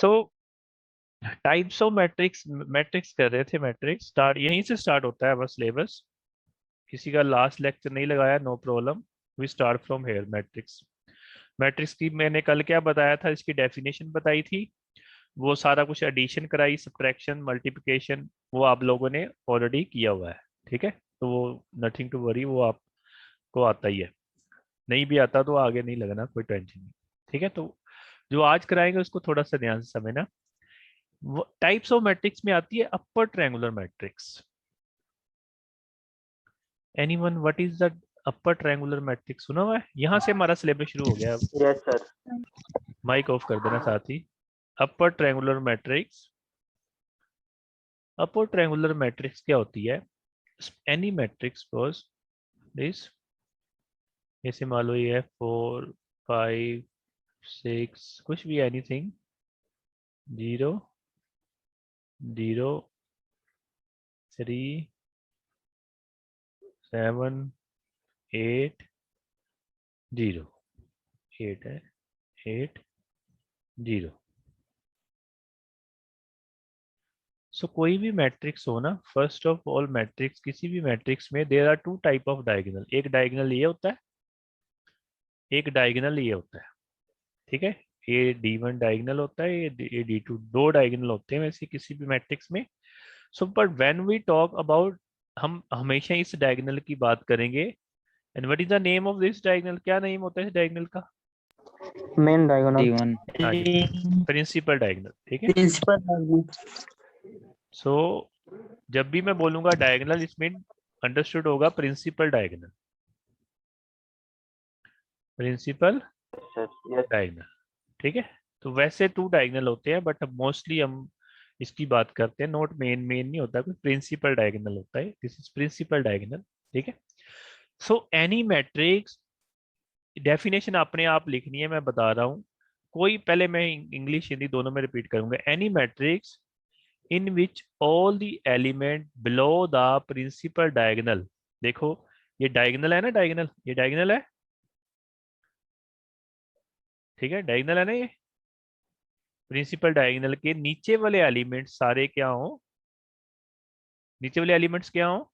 So types of matrix matrix कर रहे थे। मैट्रिक्स स्टार्ट यहीं से स्टार्ट होता है बस सिलेबस। किसी का लास्ट लेक्चर नहीं लगाया, no problem, we start from here. Matrix matrix की मैंने कल क्या बताया था, इसकी डेफिनेशन बताई थी, वो सारा कुछ एडिशन कराई, सब्ट्रैक्शन, मल्टीप्लिकेशन, वो आप लोगों ने ऑलरेडी किया हुआ है। ठीक है, तो वो नथिंग टू वरी, वो आपको आता ही है। नहीं भी आता तो आगे नहीं लगना, कोई टेंशन नहीं। ठीक है, तो जो आज कराएंगे उसको थोड़ा सा ध्यान से समझना। टाइप्स ऑफ मैट्रिक्स में आती है upper triangular matrix. Anyone what is the upper triangular matrix? सुना हुआ है? यहाँ से हमारा सिलेबस शुरू हो गया। Yes sir. माइक ऑफ कर देना साथ ही। Upper triangular matrix, upper triangular matrix क्या होती है? एनी मैट्रिक्स फॉर दिस, जैसे मान लो ये है 4 5 6 कुछ भी, एनीथिंग, 0 0 3 7 8 0, 8 है, 8 0। सो कोई भी मैट्रिक्स हो ना, फर्स्ट ऑफ ऑल मैट्रिक्स, किसी भी मैट्रिक्स में there are two type of diagonal. एक डायगोनल ये होता है, एक डायगोनल ये होता है। ठीक है, ये D1 डायगोनल होता है, ये D2, दो डायगोनल होते हैं वैसे किसी भी मैट्रिक्स में। So but when we talk about, हम हमेशा इस डायगोनल की बात करेंगे। And what is the name of this diagonal? क्या नेम होता है इस डायगोनल का? Main diagonal. D1 हाँ जी, प्रिंसिपल डायगोनल। ठीक है, प्रिंसिपल। सो जब भी मैं बोलूंगा डायगोनल, इसमें अंडरस्टूड होगा प्रिंसिपल डायगोनल, प्रिंसिपल डायगोनल। ठीक है, तो वैसे टू डायगोनल होते हैं बट मोस्टली हम इसकी बात करते हैं, नोट मेन, मेन नहीं होता, कोई प्रिंसिपल डायगोनल होता है, दिस इज प्रिंसिपल डायगोनल। ठीक है, सो एनी मैट्रिक्स, डेफिनेशन अपने आप लिखनी है, मैं बता रहा हूँ। कोई, पहले मैं इंग्लिश हिंदी दोनों में रिपीट करूंगा। Any matrix in which all the element below the principal diagonal. देखो ये डायगोनल है ना, डायगोनल, ये डायगोनल है। ठीक है, डायगोनल है ना ये। प्रिंसिपल डायगोनल के नीचे वाले एलिमेंट्स सारे क्या हो? नीचे वाले एलिमेंट्स क्या हो?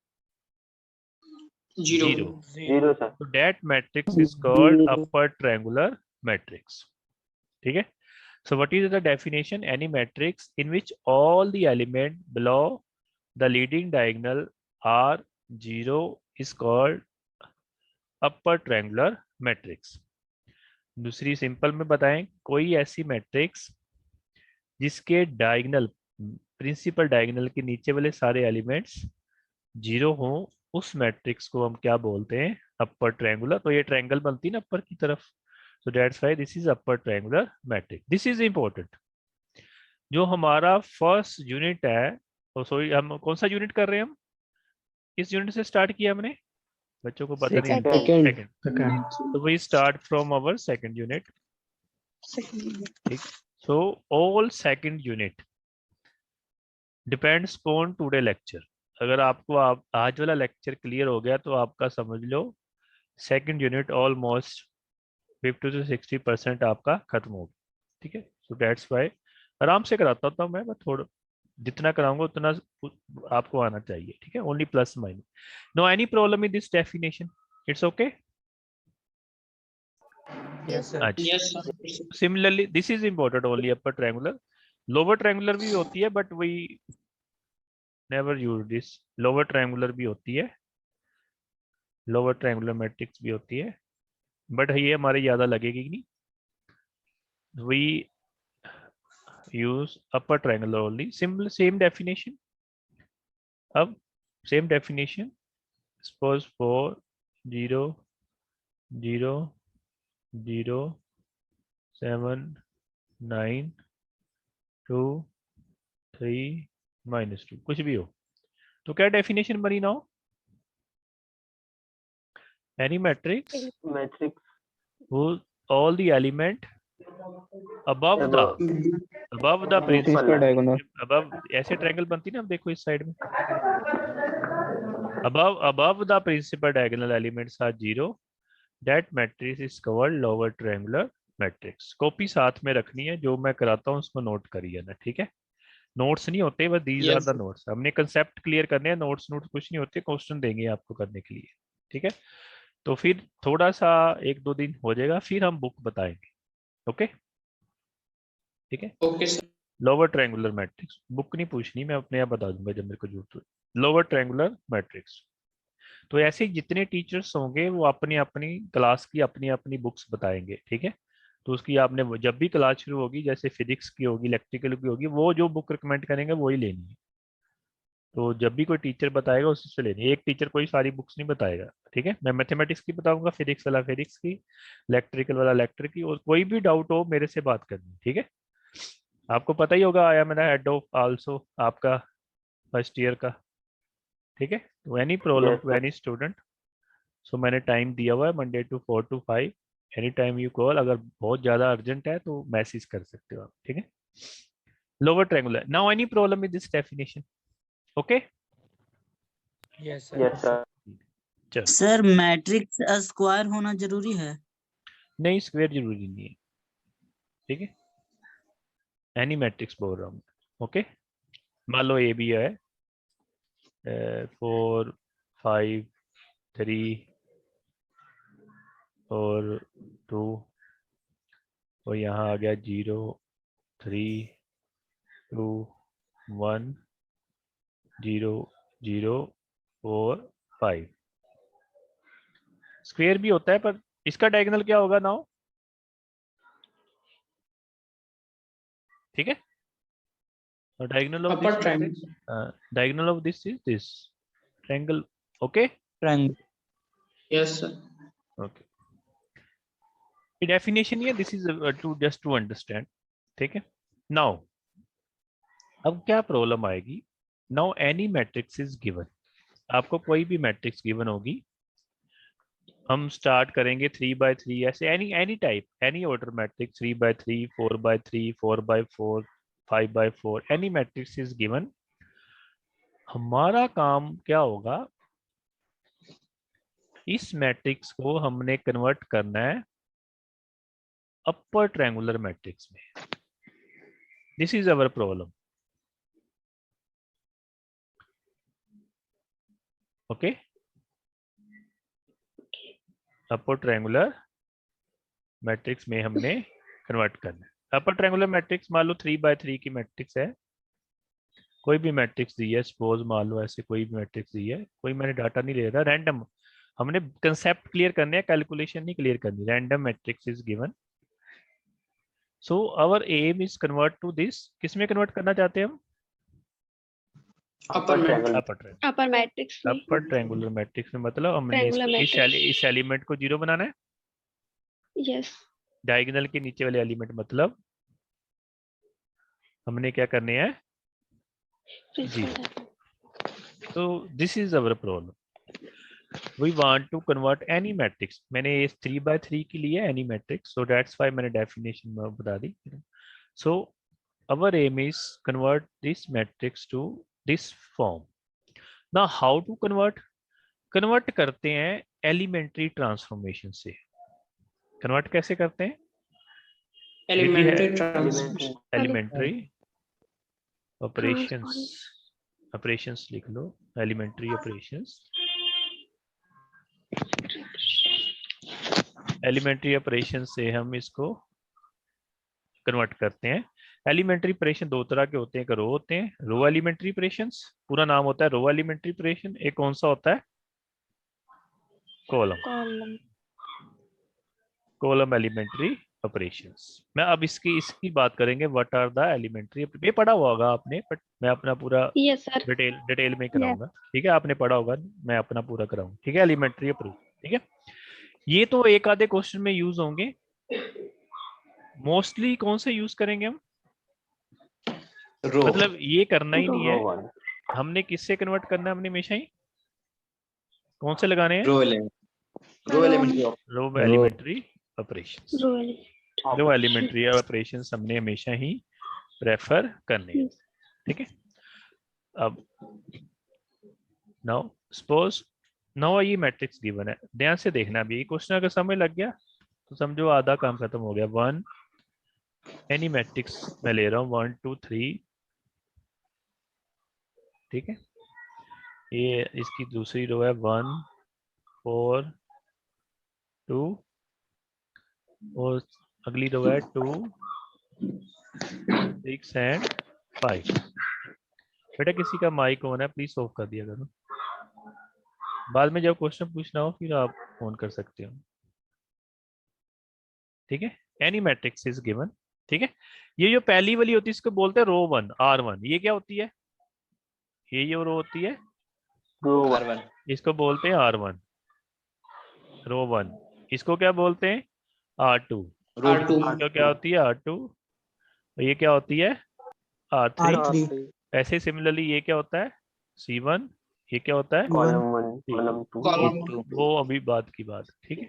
जीरो। जीरो। Zero sir. तो that matrix is called upper triangular matrix. ठीक है, so what is the definition? Any matrix in which all the element below the leading diagonal are zero is called upper triangular matrix. दूसरी simple में बताएं, कोई ऐसी matrix जिसके diagonal, principal diagonal के नीचे वाले सारे एलिमेंट्स जीरो हो, उस मैट्रिक्स को हम क्या बोलते हैं? Upper triangular. तो ये ट्रायंगल बनती है ना अपर की तरफ, so that's why this is upper triangular matrix. This is important. जो हमारा फर्स्ट यूनिट है, तो सॉरी, हम कौन सा यूनिट कर रहे हैं? हम किस यूनिट से स्टार्ट किया हमने? बच्चों को पता नहीं। Second second. तो we start from our second unit. ठीक, so all second unit depends on today lecture. अगर आपको आज वाला लेक्चर क्लियर हो गया तो आपका समझ लो सेकंड यूनिट ऑलमोस्ट 50 से 60% आपका खत्म हो गया। ठीक है, सो दैट्स वाई आराम से कराता था मैं, बट थोड़ा जितना कराऊंगा उतना आपको आना चाहिए। ठीक है, only plus minus, no any problem in this definition, it's okay. Yes sir. अच्छा, similarly this is important only upper triangular. Lower triangular भी होती है but we never use this. Lower triangular भी होती है, लोअर ट्रायंगुलर मैट्रिक्स भी होती है, बट ये हमारे ज्यादा लगेगी नहीं। We use upper triangular only. Simple, same definition. अब same definition. Suppose 4 0 0 0 7 9 2 3 -2 कुछ भी हो, तो क्या डेफिनेशन बनी ना? Any matrix whose all the element above the principal diagonal. above, ऐसे ट्रायंगल बनती ना, अब देखो इस साइड में, above the principal diagonal elements are zero, that matrix is called lower triangular matrix. Copy साथ में रखनी है, जो मैं कराता हूँ उसको नोट करिए ना, ठीक है। नोट्स नहीं होते, बस these are yes the notes. हमने कंसेप्ट क्लियर करने हैं, नोट्स नोट्स कुछ नहीं होते, क्वेश्चन देंगे आपको करने के लिए, ठीक है। तो फिर थोड़ा सा 1-2 दिन हो जाएगा, फिर हम बुक बताएंगे। ओके, ठीक है। Okay sir. Lower triangular matrix book नहीं पूछनी, मैं अपने आप बता दूंगा जब मेरे को जरूरत हो। Lower triangular matrix. तो ऐसे ही जितने टीचर्स होंगे वो अपनी अपनी क्लास की अपनी अपनी बुक्स बताएंगे, ठीक है। तो उसकी आपने जब भी क्लास शुरू होगी, जैसे फिजिक्स की होगी, इलेक्ट्रिकल की होगी, वो जो बुक रिकमेंड करेंगे वही लेनी है। तो जब भी कोई टीचर बताएगा उसी से लेनी है, एक टीचर कोई सारी बुक्स नहीं बताएगा, ठीक है। मैं मैथमेटिक्स की बताऊंगा, फिजिक्स वाला फिजिक्स की, इलेक्ट्रिकल वाला इलेक्ट्रिक की, और कोई भी डाउट हो मेरे से बात करनी, ठीक है। आपको पता ही होगा, आया मेरा हेड ऑफ आल्सो आपका फर्स्ट ईयर का, ठीक है। तो any problem Yes, too sir. Any student, so मैंने टाइम दिया हुआ है Monday to 4 to 5, any time you call. अगर बहुत ज्यादा अर्जेंट है तो मैसेज कर सकते हो आप, ठीक है। Lower triangular, now any problem with this definition? Okay, yes Yes, sir. sir. चलो। सर मैट्रिक्स स्क्वायर होना जरूरी है? नहीं, स्क्वायर जरूरी नहीं है, ठीक है। एनी मैट्रिक्स बोल रहा हूँ, ओके। मान लो ए बी है 4 5 3 और 2, और यहाँ आ गया 0 3 2 1 0 0 4 5। स्क्वायर भी होता है, पर इसका डायगोनल क्या होगा नाउ, ठीक है। और diagonal of upper this, triangle. Diagonal of this is this triangle, okay. Triangle. Yes sir. Okay, ये डेफिनेशन ही है, this is to just to understand, ठीक है। नाउ अब क्या प्रॉब्लम आएगी, now any matrix is given, आपको कोई भी मैट्रिक्स गिवन होगी, हम स्टार्ट करेंगे 3 by 3, ऐसे any any type, any order matrix 3 by 3, 4 by 3, 4 by 4, 5 by 4, any matrix is given. हमारा काम क्या होगा, इस मैट्रिक्स को हमने कन्वर्ट करना है अपर ट्रायंगुलर मैट्रिक्स में। This is our problem, okay. Upper triangular matrix में हमने कन्वर्ट करना है। अपर ट्रायंगुलर मैट्रिक्स मान लो 3 by 3 की मैट्रिक्स है, कोई भी मैट्रिक्स दी है, सपोज मान लो ऐसे कोई भी मैट्रिक्स दी है, कोई मैंने डाटा नहीं ले रहा, रैंडम, हमने कंसेप्ट क्लियर करने हैं, कैलकुलेशन नहीं क्लियर करनी। Random matrix is given, so our aim is convert to this, किसमें कन्वर्ट करना चाहते हैं हम, upper matrix. Upper triangular. Upper matrix में अपर ट्रायंगुलर मैट्रिक्स में मतलब हमने ट्रायंगुलर मैट्रिक्स। इस एलिमेंट को 0 बनाना है, यस डायगोनल के नीचे वाले एलिमेंट मतलब हमने क्या करने हैं, जी। तो this is our problem, we want to convert any matrix. मैंने ये 3 by 3 के लिए any matrix, so that's why मैंने डेफिनेशन में बता दी। So our aim is convert this matrix to this form. Now how to convert, convert करते हैं एलिमेंट्री ट्रांसफॉर्मेशन से। कन्वर्ट कैसे करते हैं, elementary transformation. Elementary operations, operations लिख लो, एलिमेंट्री ऑपरेशंस। एलिमेंट्री ऑपरेशन से हम इसको कन्वर्ट करते हैं। एलिमेंट्री ऑपरेशन दो तरह के होते हैं, एक रो होते हैं, रो एलिमेंट्री ऑपरेशंस, पूरा नाम होता है रो एलिमेंट्री ऑपरेशन। एक कौन सा होता है, कॉलम, कॉलम एलिमेंट्री ऑपरेशंस। मैं अब इसकी बात करेंगे, व्हाट आर द एलिमेंट्री, ये पढ़ा हुआ होगा आपने, बट मैं अपना पूरा यस सर डिटेल में कराऊंगा, ठीक है। आपने पढ़ा होगा, मैं अपना पूरा कराऊंगा, ठीक है। एलिमेंट्री ऑपरेशन, ठीक है। ये तो एक आधे क्वेश्चन में यूज होंगे, मोस्टली कौन से यूज करेंगे हम, रो। मतलब ये करना ही नहीं है, Row 1. हमने किससे कन्वर्ट करना है, हमने हमेशा ही कौन से लगाने हैं, रो एलिमेंट। रो एलिमेंट्री। रो एलिमेंट्री ऑपरेशंस। रोल रो एलिमेंट्री ऑपरेशंस हमने हमेशा ही प्रेफर करने हैं, ठीक है। अब नाउ सपोज, नाउ ये मैट्रिक्स गिवन है, ध्यान से देखना, अभी क्वेश्चन अगर समझ लग गया तो समझो आधा काम खत्म हो गया। 1 एनी मैट्रिक्स मैं ले रहा हूँ 1 2 3, ठीक है। ये इसकी दूसरी रो है 1 4 2 और अगली रो है 2 6 एंड 5। बेटा किसी का माइक ऑन है, प्लीज ऑफ कर दिया करो। बाद में जब क्वेश्चन पूछना हो फिर आप ऑन कर सकते हो, ठीक है। एनी मैट्रिक्स इज गिवन, ठीक है। ये जो पहली वाली होती है इसको बोलते हैं रो 1 R1। ये क्या होती है? ये जो रो होती है R1 इसको बोलते हैं R1 रो 1। इसको क्या बोलते हैं? R2। R2 इसको क्या होती है? R2। और ये क्या होती है? R3। R3 ऐसे सिमिलरली ये क्या होता है? C1। ये क्या होता है? कॉलम 1 ठीक है। कॉलम 2 column 2 वो अभी बात की बात, ठीक है।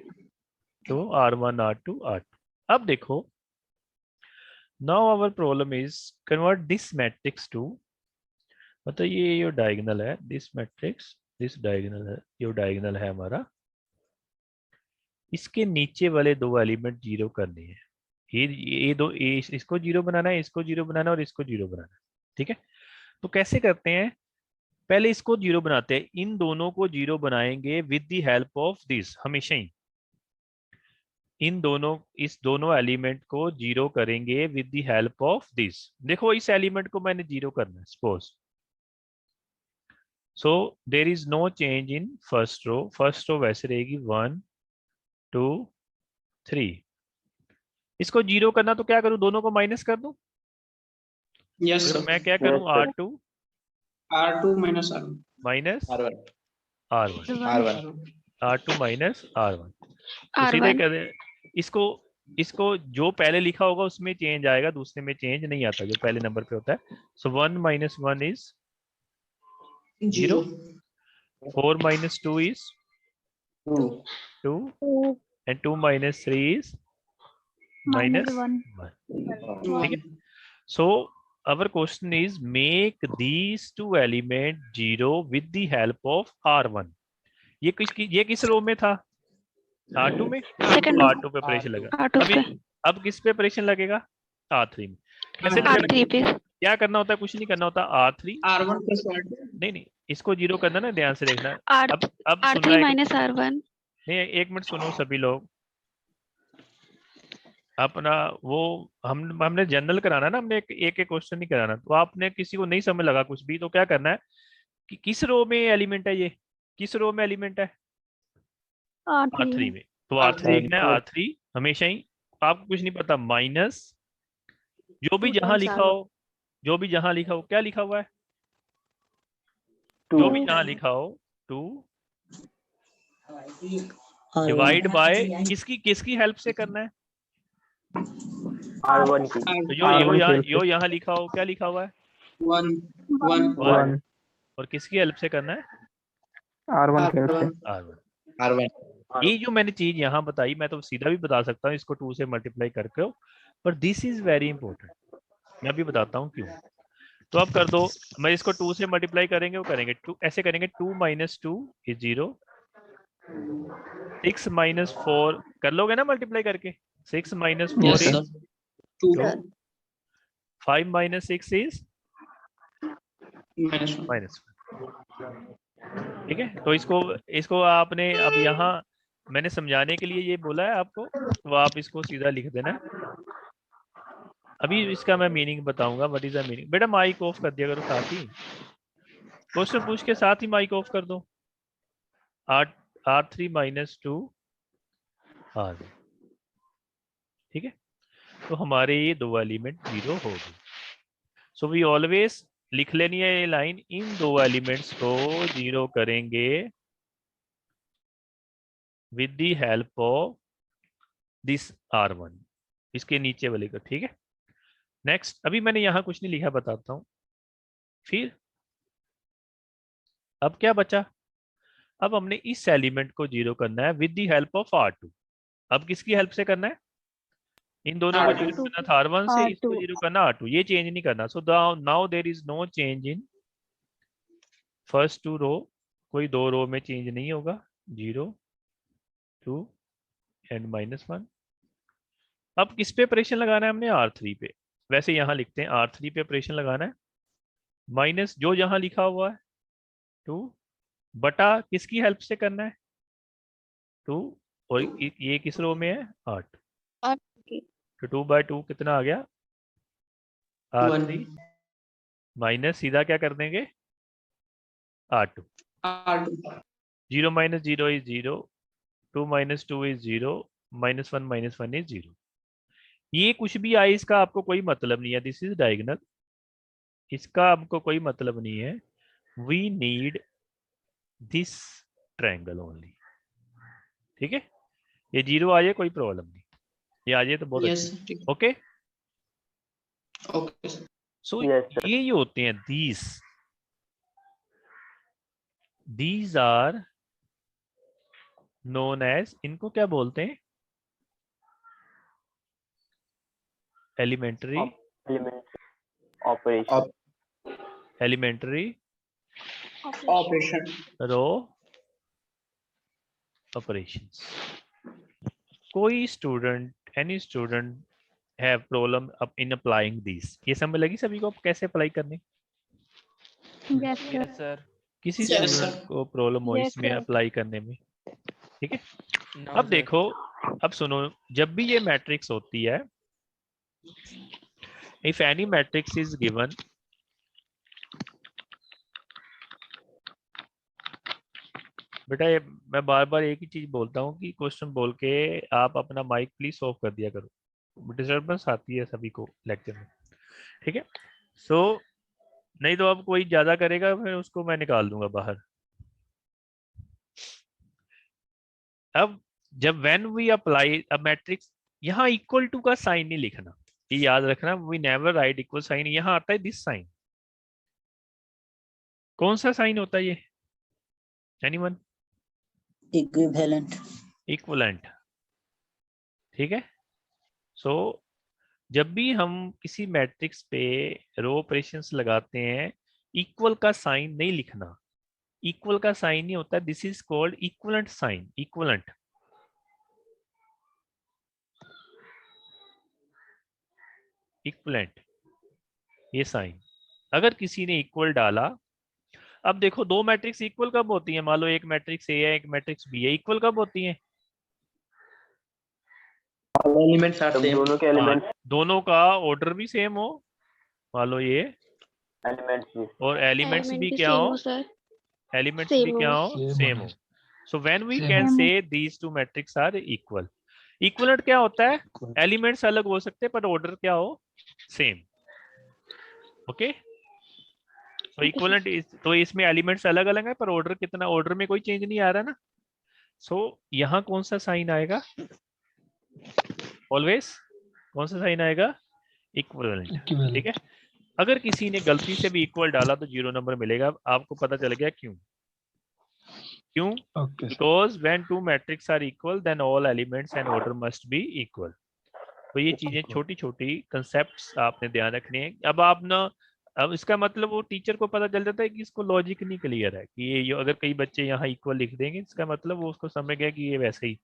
तो R1 R2 R2। अब देखो, now our problem is convert this matrix to, मतलब ये जो डायगोनल है दिस मैट्रिक्स, दिस डायगोनल है, जो डायगोनल है हमारा, इसके नीचे वाले दो एलिमेंट जीरो करने हैं। ये दो इसको जीरो बनाना है, इसको जीरो बनाना है और इसको जीरो बनाना है, ठीक है। तो कैसे करते हैं? पहले इसको जीरो बनाते हैं, इन दोनों को जीरो बनाएंगे with the help of this. हमेशा ही इन दोनों, इस दोनों एलिमेंट को जीरो करेंगे with the help of this. देखो इस एलिमेंट को मैंने जीरो करना है suppose, so there is no change in first row. First row वैसे रहेगी 1 2 3। इसको जीरो करना तो क्या करूं? दोनों को माइनस कर दूं। yes फिर sir मैं क्या करूं? Yes, sir. R2 R2 minus R1 minus R1 R1, R1 R2 minus R1। तो सीधे R1 कर दे इसको। इसको जो पहले लिखा होगा उसमें चेंज आएगा, दूसरे में चेंज नहीं आता जो पहले नंबर पे होता है। सो 1 minus 1 is 0, 4 minus 2 is 2 2 2 and 2 minus 3 is minus -1 1, ठीक है। सो our question is make these two element 0 with the help of R1। ये किस रो में था? R2 में। सेकंड तो R2 पे ऑपरेशन लगा। R2 अभी पे अब किस पे ऑपरेशन लगेगा? R3 में। कैसे लगेगा? R3 पे क्या करना होता है? कुछ नहीं करना होता। R3 R1 plus R2 नहीं, इसको जीरो करना ना, ध्यान से देखना। R अब सुनना R3 है माइनस R1 नहीं, एक मिनट सुनो सभी लोग। अपना वो हमने जनरल कराना है ना, हमने एक क्वेश्चन नहीं कराना। तो आपने किसी को नहीं समझ लगा कुछ भी तो क्या करना है कि किस रो में एलिमेंट है, ये किस रो में एलिमेंट है? R3 में। तो R3 लिखना है। R3 हमेशा ही, आपको कुछ नहीं पता, माइनस जो भी जहां लिखा हो, जो भी जहां लिखा हो, क्या लिखा हुआ है? 2 जो भी जहां लिखा हो 2 डिवाइड बाय किसकी किसकी हेल्प से करना है? R1 की तो R1 की जो यहाँ लिखा हो, क्या लिखा हुआ है? 1 1 1 और किसकी हेल्प से करना है? R1 की से R1। R1 ये जो मैंने चीज यहाँ बताई, मैं तो सीधा भी बता सकता हूँ इसको 2 से मल्टीप्लाई करके, पर दिस इज वेरी इंपॉर्टेंट। मैं भी बताता हूँ क्यों। तो अब कर दो, मैं इसको 2 से मल्टीप्लाई करेंगे, वो करेंगे 2 ऐसे करेंगे। 2 माइनस 2 इज 0, 6 माइनस 4 कर लोगे ना मल्टीप्लाई करके। 6 minus 4 yes is sir 2 2, 5 minus 6 is minus 1 minus, ठीक है। तो इसको इसको आपने अब यहाँ मैंने समझाने के लिए ये बोला है आपको, तो आप इसको सीधा लिख देना। अभी इसका मैं मीनिंग बताऊंगा, व्हाट इज द मीनिंग। बेटा माइक ऑफ कर दिया करो, साथ ही क्वेश्चन पूछ के साथ ही माइक ऑफ कर दो। R3 माइनस 2 R, ठीक है। तो हमारे ये दो एलिमेंट जीरो हो गए। सो वी ऑलवेज लिख लेनी है ये लाइन, इन दो एलिमेंट्स को जीरो करेंगे with the help of this R1, इसके नीचे वाले का, ठीक है। नेक्स्ट, अभी मैंने यहां कुछ नहीं लिखा, बताता हूं फिर। अब क्या बचा? अब हमने इस एलिमेंट को जीरो करना है with the help of R2। अब किसकी हेल्प से करना है? इन दोनों को जीरो करना था R1 से, इसको जीरो करना R2। ये चेंज नहीं करना। So now there is no change in first 2 row, कोई दो रो में चेंज नहीं होगा। 0 2 एंड -1। अब किस पे ऑपरेशन लगाना है हमने? R3 पे। वैसे यहाँ लिखते हैं R3 पे ऑपरेशन लगाना है, माइनस जो यहाँ लिखा हुआ है 2 बटा किसकी हेल्प से करना है? 2 और ये किस रो में है? 8। Okay. तो 2/2 कितना आ गया? One. R3 माइनस सीधा क्या कर देंगे? R2। R2. 0 minus 0 is 0, 2 minus 2 is 0, -1 is 0। ये कुछ भी आए इसका आपको कोई मतलब नहीं है, दिस इज डायगोनल, इसका आपको कोई मतलब नहीं है। We need this triangle only. ठीक है, ये 0 आ जाए कोई प्रॉब्लम नहीं, ये आ जाए तो बहुत Yes. अच्छा। ठीक. Okay, Okay. sir. सो Yes, sir. ये होते हैं these आर नोन एज, इनको क्या बोलते हैं? Elementary Elementary operation. Elementary Operation. Row operations. कोई student, any student have problem in applying this? ये समझ लगी सभी को कैसे अप्लाई करने? Yes, sir. Yes, sir. किसी Yes, स्टूडेंट sir. को प्रॉब्लम हो Yes, इसमें sir. अप्लाई करने में? ठीक है, No, अब sir. देखो, अब सुनो, जब भी ये मैट्रिक्स होती है, if any matrix is given, बेटा ये मैं बार बार एक ही चीज बोलता हूँ कि क्वेश्चन बोल के आप अपना माइक प्लीज ऑफ कर दिया करो, डिस्टर्बेंस आती है सभी को लेक्चर में। ठीक है, सो नहीं तो अब कोई ज्यादा करेगा फिर उसको मैं निकाल दूंगा बाहर। अब जब when we apply a matrix, यहाँ इक्वल टू का साइन नहीं लिखना, ये याद रखना, we never write equal sign, यहाँ आता है दिस साइन। कौन सा साइन होता है ये? एनीवन? इक्विवेलेंट। इक्विवेलेंट। ठीक है, सो जब भी हम किसी मैट्रिक्स पे रो ऑपरेशंस लगाते हैं, इक्वल का साइन नहीं लिखना, इक्वल का साइन नहीं होता, this is called equivalent sign. Equivalent, equivalent ये साइन। अगर किसी ने इक्वल डाला, अब देखो दो मैट्रिक्स इक्वल कब होती है? मान लो एक मैट्रिक्स ए है एक मैट्रिक्स बी है, इक्वल कब होती है? Elements are जब same. दोनों के एलिमेंट्स दोनों का ऑर्डर भी सेम हो, मान लो ये, एलिमेंट्स भी और एलिमेंट्स Element भी भी क्या same हो? हो sir. एलिमेंट्स Same भी हो. क्या हो? सेम हो। So when we can say these two matrix are equal. Equivalent क्या होता है? एलिमेंट्स अलग हो सकते हैं पर ऑर्डर क्या हो? सेम। ओके, तो इक्वलेंट तो इसमें एलिमेंट्स अलग अलग है पर ऑर्डर कितना, ऑर्डर में कोई चेंज नहीं आ रहा ना। सो यहाँ कौन सा साइन आएगा? ऑलवेज कौन सा साइन आएगा? इक्वलेंट। ठीक है, अगर किसी ने गलती से भी इक्वल डाला तो 0 नंबर मिलेगा। आपको पता चल गया क्यों? क्यों? Because when two matrix are equal then all elements and order must be equal. तो ये चीजें छोटी छोटी कंसेप्ट्स आपने ध्यान रखने हैं। अब आप ना, अब इसका मतलब वो टीचर को पता चल जाता है कि इसको लॉजिक नहीं क्लियर है कि ये अगर कई बच्चे यहाँ इक्वल लिख देंगे इसका मतलब वो उसको समझ गया कि ये वैसे ही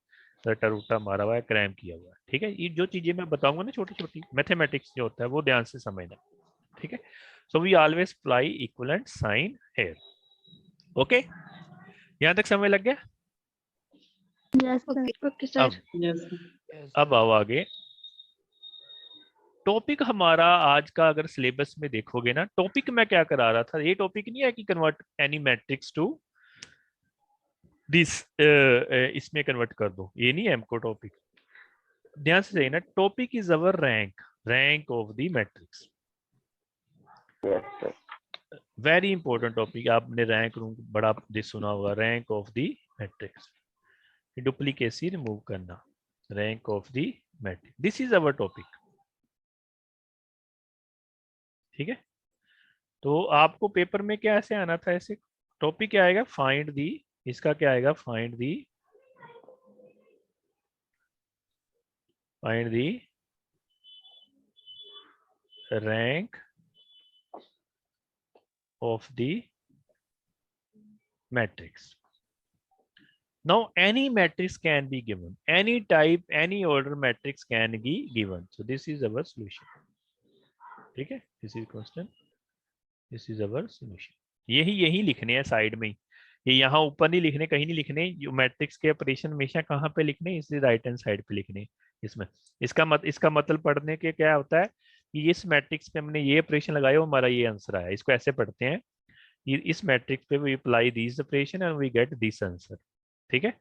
रटा रूटा मारा हुआ है, क्रैम किया हुआ है। ठीक है, ये जो चीजें मैं बताऊंगा ना छोटी छोटी मैथमेटिक्स जो होता है वो ध्यान से समझना। ठीक है, so we always apply equivalent sign here. Okay, यहाँ तक समझ लग गया? Yes, sir. Okay, sir. अब Yes. Yes, अब sir. आओ आगे। टॉपिक हमारा आज का अगर सिलेबस में देखोगे ना, टॉपिक मैं क्या करा रहा था, ये टॉपिक नहीं है कि convert any matrix to this, इसमें कन्वर्ट कर दो, ये नहीं है हमको टॉपिक। ध्यान से सही ना, topic is our rank, rank of the matrix. Yes sir very important topic, आपने रैंक रूम बड़ा दिस सुना होगा, rank of the matrix, duplicacy remove करना, rank of the matrix, this is our topic. ठीक है, तो आपको पेपर में क्या ऐसे आना था, ऐसे टॉपिक क्या आएगा? फाइंड दी, इसका क्या आएगा? Find the rank of the matrix. Now any matrix can be given, any type, any order matrix can be given. So this is our solution. ठीक है, this is question, this is our solution. यही लिखने हैं side में, ये यहाँ ऊपर नहीं लिखने, कहीं नहीं लिखने, जो मैट्रिक्स के ऑपरेशन हमेशा कहाँ पे लिखने, इस राइट हैंड साइड पे लिखने इसमें। इसका मतलब पढ़ने के क्या होता है कि इस मैट्रिक्स पे हमने ये ऑपरेशन लगाया, हमारा ये आंसर आया। इसको ऐसे पढ़ते हैं, इस मैट्रिक्स पे we apply this operation and we get this answer. ठीक है,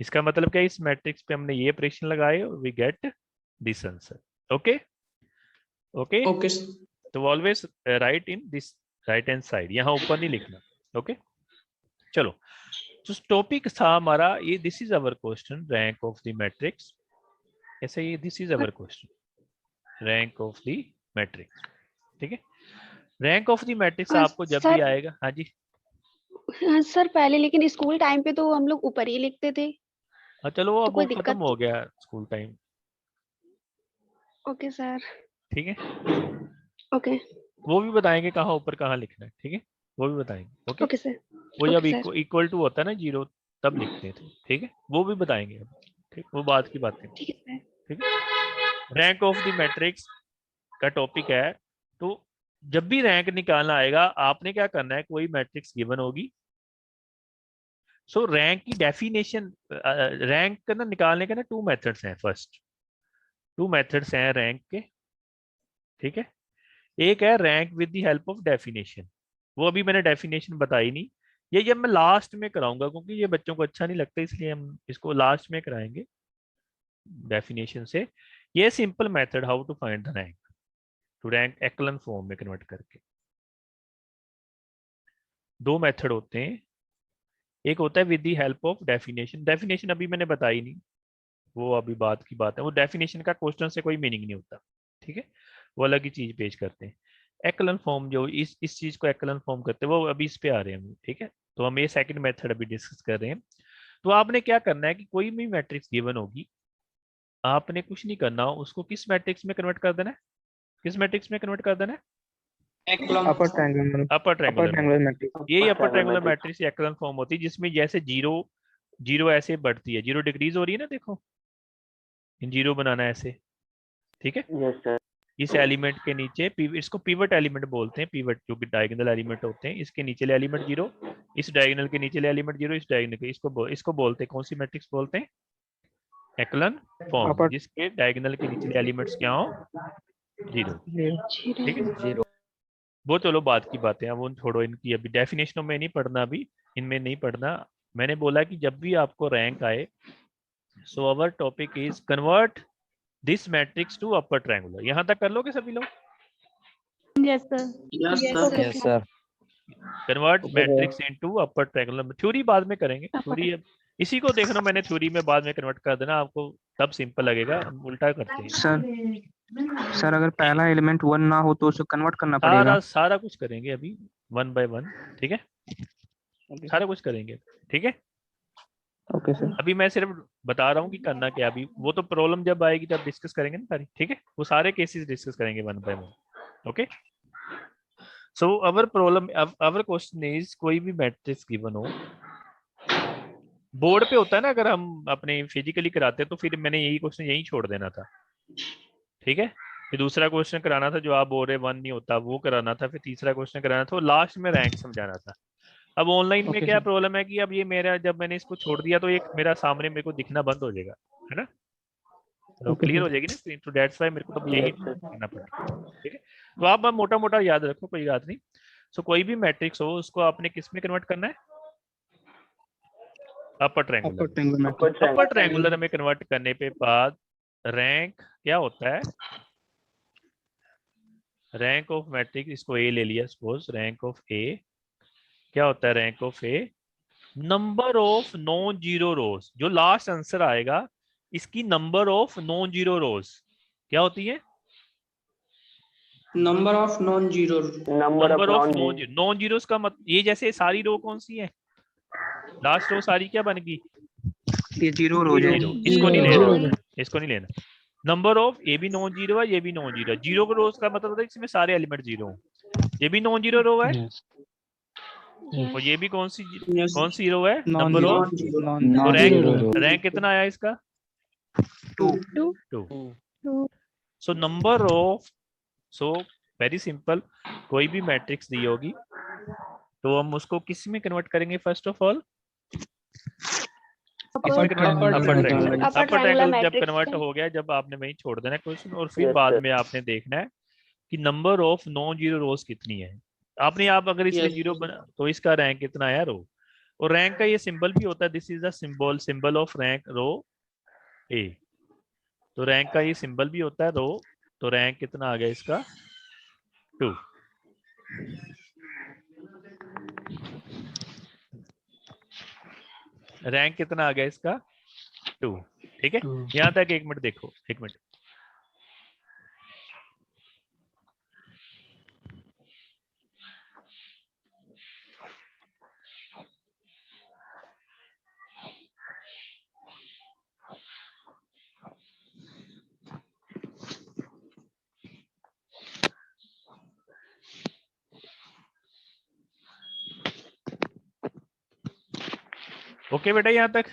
इसका मतलब क्या है, इस मैट्रिक्स पे हमने ये ऑपरेशन लगाए और we get this answer. Okay okay, okay तो always write in this right hand side, यहाँ ऊपर नहीं लिखना। ओके चलो, तो टॉपिक था हमारा ये, this is our question, rank of the matrix. ऐसे ये this is our question, rank of the matrix. ठीक है, रैंक ऑफ द मैट्रिक्स आपको जब भी आएगा। हाँ जी सर पहले लेकिन स्कूल टाइम पे तो हम लोग ऊपर ही लिखते थे। हाँ, चलो वो तो अब कोई खत्म दिक्कत? हो गया स्कूल टाइम। Okay sir. ठीक है, ओके वो भी बताएंगे कहाँ ऊपर कहाँ लिखना है। ठीक है, वो भी बताएंगे। Okay, okay sir. वो जब ओके सर। इक्वल टू होता है ना 0, तब लिखते थे। ठीक है, वो भी बताएंगे अब। ठीक, वो बात की बात है। ठीक है सर। ठीक है, रैंक ऑफ द मैट्रिक्स का टॉपिक है। तो जब भी रैंक निकालना आएगा, आपने क्या करना है, कोई मैट्रिक्स गिवन होगी। सो रैंक की डेफिनेशन, रैंक का ना निकालने के ना 2 मेथड्स हैं। फर्स्ट 2 मेथड्स हैं रैंक के। ठीक है, एक है rank with the help of definition, वो अभी मैंने डेफिनेशन बताई नहीं, ये जब मैं लास्ट में कराऊंगा, क्योंकि ये बच्चों को अच्छा नहीं लगता, इसलिए हम इसको लास्ट में कराएंगे डेफिनेशन से। ये simple method, how to find the rank, to rank echelon form में कन्वर्ट करके। 2 मेथड होते हैं, एक होता है with the help of definition. Definition अभी मैंने बताई नहीं, वो अभी बात की बात है, वो डेफिनेशन का क्वेश्चन से कोई मीनिंग नहीं होता। ठीक है, वो अलग ही चीज पेश करते हैं। एक्लन फॉर्म, जो इस चीज को एक्लन फॉर्म करते हैं, वो अभी इस पे आ रहे हैं हम। ठीक है, तो हम ये सेकंड मेथड अभी डिस्कस कर रहे हैं। तो आपने क्या करना है कि कोई भी मैट्रिक्स गिवन होगी, आपने कुछ नहीं करना, उसको किस मैट्रिक्स में कन्वर्ट कर देना है, किस मैट्रिक्स में कन्वर्ट कर देना है, upper triangular upper triangular matrix. यही upper triangular matrix echelon form होती है, जिसमें जैसे जीरो जीरो ऐसे बढ़ती है, जीरो डिक्रीज हो रही है ना, देखो इन जीरो बनाना है ऐसे। ठीक है, यस सर। इस एलिमेंट के नीचे इसको पिवट एलिमेंट बोलते हैं, पिवट जो कि डायगोनल एलिमेंट होते हैं, इसके नीचे एलिमेंट जीरो, इस डायगोनल के नीचे एलिमेंट जीरो, इस डायगोनल के, इसको बोलते हैं, कौन सी मैट्रिक्स बोलते हैं, एक्लन फॉर्म, जिसके डायगोनल के नीचे एलिमेंट्स क्या हो, जीरो। ठीक है, जीरो। वो चलो बात की बातें, अब उन छोड़ो, इनकी अभी डेफिनेशनों में नहीं पढ़ना, अभी इनमें नहीं पढ़ना। मैंने बोला कि जब भी आपको रैंक आए, so our topic is convert this matrix to upper triangular. यहां तक कर लोगे सभी लोग? Yes sir. Yes okay yes sir. Convert matrix into upper triangular. Theory बाद में करेंगे, थ्योरी इसी को देखना, मैंने थ्योरी में बाद में कन्वर्ट कर देना, आपको तब सिंपल लगेगा। हम उल्टा करते हैं सर अगर पहला एलिमेंट 1 ना हो तो उसे कन्वर्ट करना पड़ेगा। सारा कुछ करेंगे अभी 1 बाय 1। ठीक है, सारा कुछ करेंगे। ठीक है, ओके सर। अभी मैं सिर्फ बता रहा हूँ कि करना क्या, अभी वो तो प्रॉब्लम जब आएगी तब डिस्कस करेंगे ना सारी। ठीक है, वो सारे केसेस डिस्कस करेंगे 1 by 1। Okay, so our problem, our question is, कोई भी मैट्रिक्स गिवन हो, बोर्ड पे होता है ना, अगर हम अपने फिजिकली कराते हैं तो फिर मैंने यही क्वेश्चन यही छोड़ देना था। ठीक है, फिर दूसरा क्वेश्चन कराना था, जो आप बोल रहे 1 नहीं होता, वो कराना था, फिर तीसरा क्वेश्चन कराना था, लास्ट में रैंक समझाना था। अब ऑनलाइन में क्या प्रॉब्लम है कि अब ये मेरा, जब मैंने इसको छोड़ दिया तो एक मेरा सामने मेरे को दिखना बंद हो जाएगा, है ना, तो क्लियर हो जाएगी ना स्क्रीन, तो दैट्स व्हाई मेरे को तो यही करना पड़ेगा। ठीक है, तो आप मोटा मोटा याद रखो, कोई बात नहीं। सो कोई भी मैट्रिक्स हो, उसको आपने किस में कन्वर्ट करना है, अपर ट्रायंगुलर। अपर ट्रायंगुलर में कन्वर्ट करने पे बाद रैंक क्या होता है, रैंक ऑफ मैट्रिक्स, इसको ए ले लिया सपोज, रैंक ऑफ ए क्या होता है, rank of A number of non zero रोज, जो लास्ट आंसर आएगा इसकी नंबर ऑफ नॉन जीरो रोज क्या होती है, number of non zero. Number of non zeros का मतलब, ये जैसे सारी रो कौन सी है, लास्ट रो सारी क्या बन गई, ये जीरो रो जाए। इसको नहीं लेना, इसको नहीं लेना। नंबर ऑफ ए भी नॉन जीरो है, ये भी नॉन जीरो है। जीरो रोज का मतलब होता है इसमें सारे एलिमेंट जीरो हो, ये भी नॉन जीरो रो है, और ये भी कौन सी Yes. रो है? नॉन नंबर ऑफ जीरो तो रैंक कितना आया इसका? 2 2। So number of, so very simple, कोई भी मैट्रिक्स दी होगी तो हम उसको किस में कन्वर्ट करेंगे? First of all Upper triangular जब matrix कन्वर्ट में। हो गया, जब आपने वही छोड़ देना क्वेश्चन, और फिर Yes, बाद sir. में आपने देखना है कि नंबर ऑफ नॉन जीरो रोज कितनी है। आपने आप अगर इसमें Yes. जीरो बना तो इसका रैंक कितना है? रो। और रैंक का ये सिंबल भी होता है, this is the symbol of rank rho A. तो रैंक का ये सिंबल भी होता है रो। तो रैंक कितना आ गया इसका? 2। रैंक कितना आ गया इसका? 2। ठीक है, यहां तक एक मिनट देखो, एक मिनट। ओके बेटा, यहाँ तक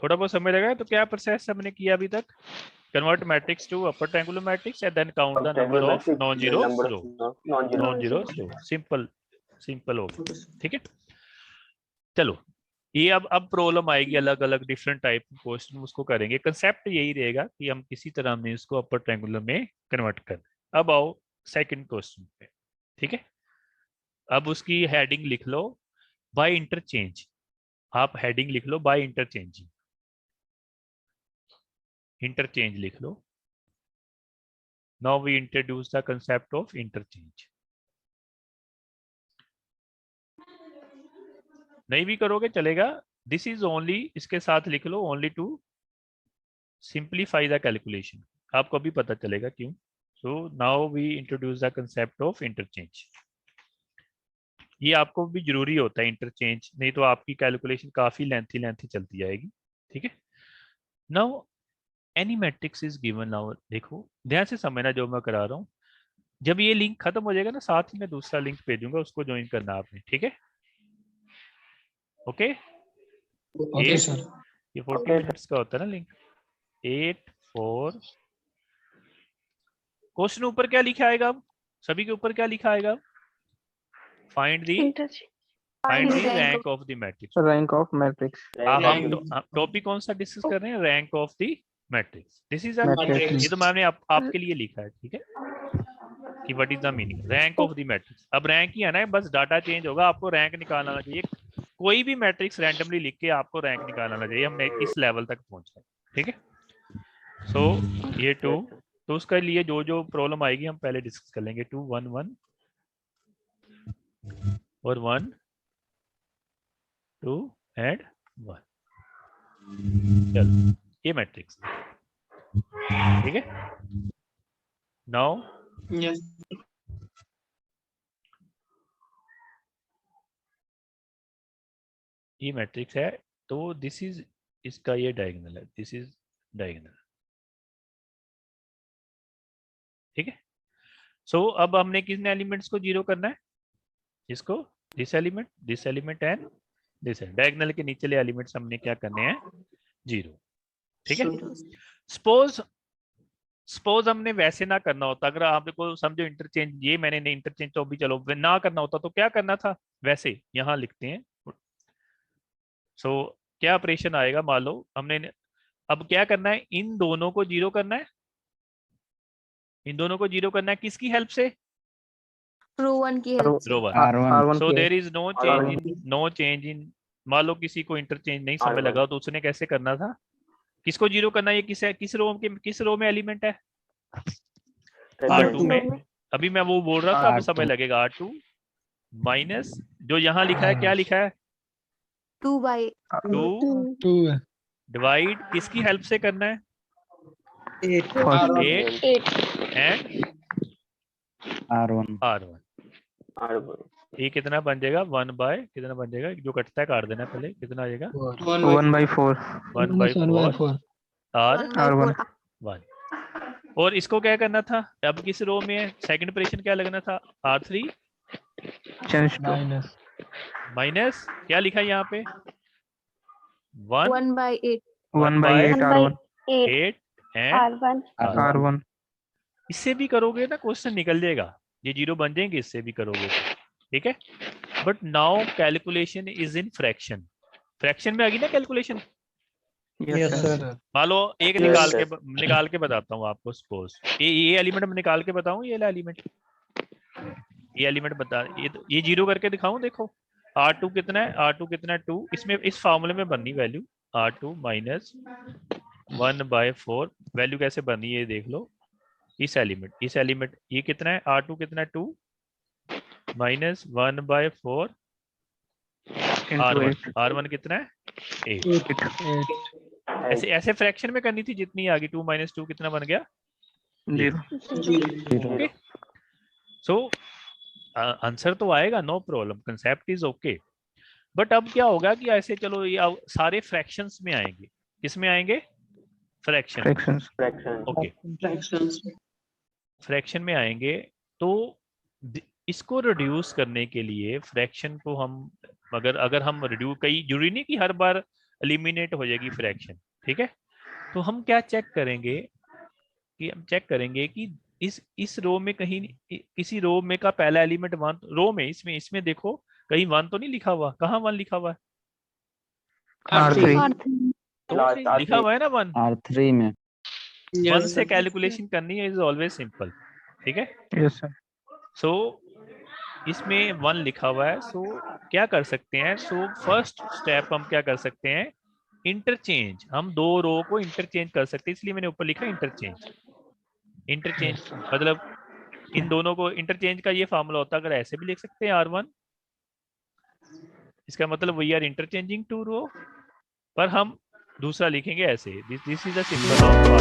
थोड़ा बहुत समझ लगा? तो क्या प्रोसेस हमने किया अभी तक? Convert matrix to upper triangular matrix and then count the number of non zero row. Non zero row simple हो गया। ठीक है, चलो ये अब प्रॉब्लम आएगी अलग अलग डिफरेंट टाइप क्वेश्चन, उसको करेंगे। कंसेप्ट यही रहेगा कि हम किसी तरह में इसको अपर ट्रायंगुलर में कन्वर्ट करें। अब आओ सेकंड क्वेश्चन पे। ठीक है, अब उसकी हेडिंग लिख लो बाय इंटरचेंज। आप हेडिंग लिख लो बाय इंटरचेंजिंग। इंटरचेंज लिख लो। Now we introduce the concept of interchange. नहीं भी करोगे चलेगा, दिस इज ओनली, इसके साथ लिख लो only to simplify the calculation. आपको अभी पता चलेगा क्यों। So now we introduce the concept of interchange. ये आपको भी जरूरी होता है इंटरचेंज, नहीं तो आपकी कैलकुलेशन काफी लेंथी चलती जाएगी। ठीक है, now any matrix is given. Now देखो ध्यान से समझना जो मैं करा रहा हूँ। जब ये लिंक खत्म हो जाएगा ना, साथ ही मैं दूसरा लिंक भेजूंगा, उसको ज्वाइन करना आपने। ठीक है, ओके Okay, sir. ये 40 मिनट्स का होता है ना लिंक। 8-4 क्वेश्चन ऊपर क्या लिखा आएगा? अब सभी के ऊपर क्या लिखा आएगा? Find the rank of the matrix. Rank of matrix हम टॉपिक कौन सा डिस्कस कर रहे हैं? Rank of the matrix. This is matrix ये तो मैंने आपके लिए लिखा है। ठीक है, कि what is the meaning rank of the matrix. अब रैंक ही है ना, बस डाटा चेंज होगा, आपको रैंक निकालना चाहिए। कोई भी मैट्रिक्स रैंडमली लिख के आपको रैंक निकालना चाहिए। हमने इस लेवल तक पहुंचा है। ठीक है, सो ये 2, तो उसके लिए जो जो प्रॉब्लम आएगी हम पहले डिस्कस कर लेंगे। 2 1 1 और 1 2 एंड 1। चलो ये मैट्रिक्स। ठीक है, नाउ Yes. ये मैट्रिक्स है, तो दिस इज, इसका ये डायगोनल है, दिस इज डायगोनल। ठीक है, सो अब हमने कितने एलिमेंट्स को जीरो करना है? इसको दिस एलिमेंट एंड दिस है। डायगोनल के नीचले एलिमेंट्स हमने क्या करने हैं? जीरो। ठीक है, सपोज हमने वैसे ना करना होता, अगर आपको समझो इंटरचेंज, ये मैंने नहीं इंटरचेंज तो भी चलो ना करना होता तो क्या करना था? वैसे यहां लिखते हैं। सो क्या ऑपरेशन आएगा? मान लो हमने अब क्या करना है, इन दोनों को जीरो करना है। इन दोनों को जीरो करना है किसकी हेल्प से? रो वन की हेल्प से। Row one. R1 so there is no change in मान लो किसी को इंटरचेंज नहीं समझ लगा तो उसने कैसे करना था? किसको जीरो करना है? ये किस रो में एलिमेंट है? R2 में। अभी मैं वो बोल रहा था, अब समय लगेगा। R2 माइनस जो यहाँ लिखा है, क्या लिखा है? 2 डिवाइड किसकी हेल्प से करना है? 8 एंड R1। ये कितना बन जाएगा? 1 बाय कितना बन जाएगा? जो कटता है काट देना पहले। कितना आ जाएगा? 1/4 1/4 R1। और इसको क्या करना था? अब किस रो में है? सेकंड ऑपरेशन क्या लगना था? R3 चेंज टू माइनस क्या लिखा है यहाँ पे 1 1/8 1/8 R1 8 8 एंड R1 R1 इससे भी करोगे ना क्वेश्चन निकल जाएगा, ये जीरो बन जाएंगे इससे भी करोगे तो, ठीक है। But now calculation is in fraction, fraction में आ गई ना कैलकुलेशन। यस सर मान लो एक Yes, निकाल sir. के निकाल के बताता हूँ आपको, सपोज ये एलिमेंट मैं निकाल के बताऊं, ये एलिमेंट बता, ये जीरो करके दिखाऊं, देखो R2 कितना है, R2 कितना है 2, इसमें इस फार्मूले में बननी वैल्यू R2 माइनस 1/4, वैल्यू कैसे बननी है ये देख लो। इस एलिमेंट ये कितना है, R2 कितना है 2 माइनस 1/4 R1 कितना है 8। ऐसे फ्रैक्शन में करनी थी जितनी आ गई, 2 - 2 कितना बन गया 0 ओके। सो आंसर तो आएगा, no problem, concept is okay. But अब क्या होगा कि ऐसे चलो ये अब सारे फ्रैक्शंस में आएंगे, किसमें आएंगे, fraction, fractions Fraction. Okay Fractions. Fraction में आएंगे। तो इसको रिड्यूस करने के लिए फ्रैक्शन को हम अगर हम रिड्यूस, कई जरूरी नहीं कि हर बार एलिमिनेट हो जाएगी फ्रैक्शन, ठीक है। तो हम क्या चेक करेंगे कि इस रो में कहीं किसी रो में का पहला एलिमेंट 1, रो में इसमें देखो कहीं 1 तो नहीं लिखा हुआ, कहाँ 1 लिखा हुआ है, R3 तो Last लिखा हुआ है ना 1, R3 में 1 Yes, से sir. कैलकुलेशन करनी है, इज ऑलवेज सिंपल, ठीक है। यस सर सो इसमें 1 लिखा हुआ है, सो क्या कर सकते हैं, सो फर्स्ट स्टेप हम क्या कर सकते हैं, इंटरचेंज, हम दो रो को इंटरचेंज कर सकते हैं, इसलिए मैंने ऊपर लिखा इंटरचेंज मतलब इन दोनों को इंटरचेंज का ये फार्मूला होता है, अगर ऐसे भी लिख सकते हैं R1, इसका मतलब वी आर इंटरचेंजिंग टू रो, पर हम दूसरा लिखेंगे ऐसे, this is a symbol of R।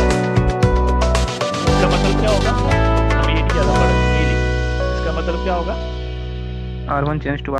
इसका मतलब क्या होगा, हम ये नहीं ज्यादा पढ़ेंगे, ये लिखेंगे, इसका मतलब क्या होगा R1 चेंज टू